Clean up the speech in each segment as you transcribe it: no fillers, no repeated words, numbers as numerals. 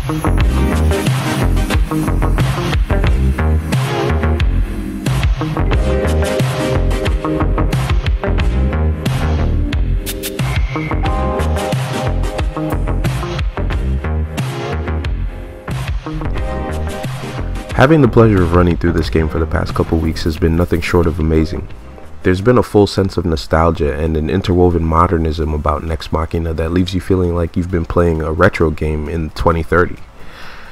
Having the pleasure of running through this game for the past couple weeks has been nothing short of amazing. There's been a full sense of nostalgia and an interwoven modernism about Nex Machina that leaves you feeling like you've been playing a retro game in 2030.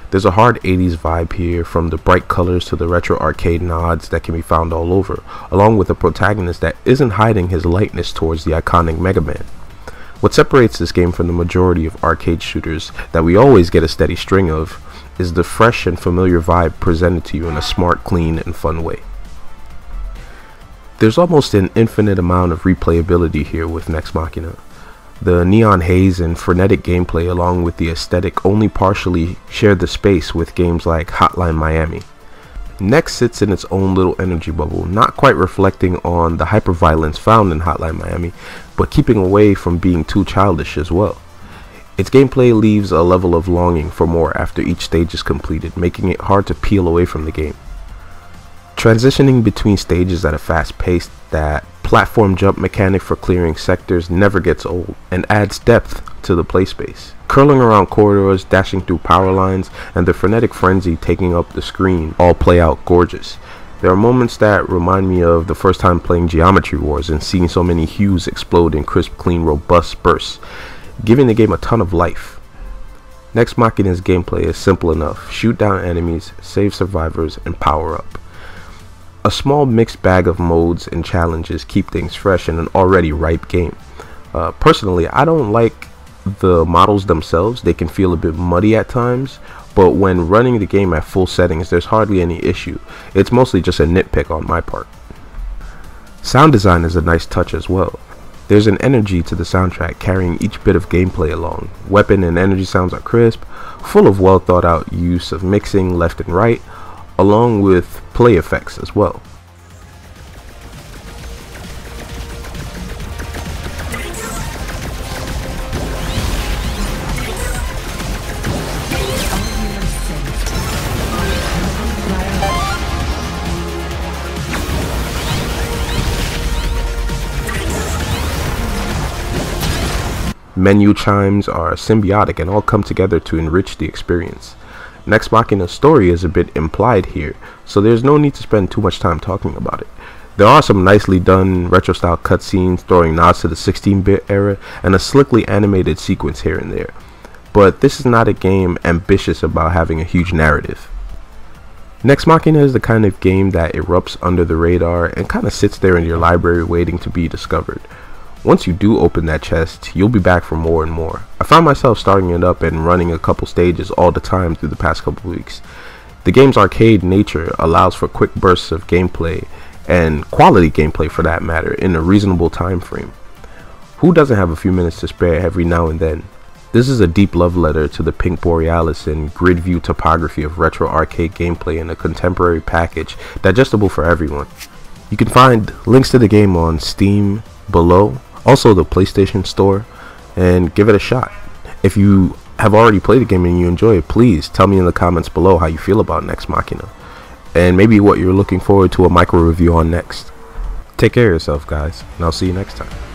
There's a hard 80s vibe here, from the bright colors to the retro arcade nods that can be found all over, along with a protagonist that isn't hiding his lightness towards the iconic Mega Man. What separates this game from the majority of arcade shooters that we always get a steady string of is the fresh and familiar vibe presented to you in a smart, clean, and fun way. There's almost an infinite amount of replayability here with Nex Machina. The neon haze and frenetic gameplay, along with the aesthetic, only partially share the space with games like Hotline Miami. Nex sits in its own little energy bubble, not quite reflecting on the hyperviolence found in Hotline Miami, but keeping away from being too childish as well. Its gameplay leaves a level of longing for more after each stage is completed, making it hard to peel away from the game. Transitioning between stages at a fast pace, that platform jump mechanic for clearing sectors never gets old and adds depth to the play space. Curling around corridors, dashing through power lines, and the frenetic frenzy taking up the screen all play out gorgeous. There are moments that remind me of the first time playing Geometry Wars and seeing so many hues explode in crisp, clean, robust bursts, giving the game a ton of life. Nex Machina's gameplay is simple enough: shoot down enemies, save survivors, and power up. A small mixed bag of modes and challenges keep things fresh in an already ripe game. Personally, I don't like the models themselves. They can feel a bit muddy at times, but when running the game at full settings, there's hardly any issue. It's mostly just a nitpick on my part. Sound design is a nice touch as well. There's an energy to the soundtrack carrying each bit of gameplay along. Weapon and energy sounds are crisp, full of well thought out use of mixing left and right, along with play effects as well. Menu chimes are symbiotic and all come together to enrich the experience. Nex Machina's story is a bit implied here, so there's no need to spend too much time talking about it. There are some nicely done retro-style cutscenes throwing nods to the 16-bit era and a slickly animated sequence here and there, but this is not a game ambitious about having a huge narrative. Nex Machina is the kind of game that erupts under the radar and kind of sits there in your library waiting to be discovered. Once you do open that chest, you'll be back for more and more. I found myself starting it up and running a couple stages all the time through the past couple weeks. The game's arcade nature allows for quick bursts of gameplay, and quality gameplay for that matter, in a reasonable time frame. Who doesn't have a few minutes to spare every now and then? This is a deep love letter to the pink borealis and grid view topography of retro arcade gameplay in a contemporary package digestible for everyone. You can find links to the game on Steam below, also the PlayStation Store, and give it a shot. If you have already played the game and you enjoy it, please tell me in the comments below how you feel about Nex Machina, and maybe what you're looking forward to a micro review on next. Take care of yourself, guys, and I'll see you next time.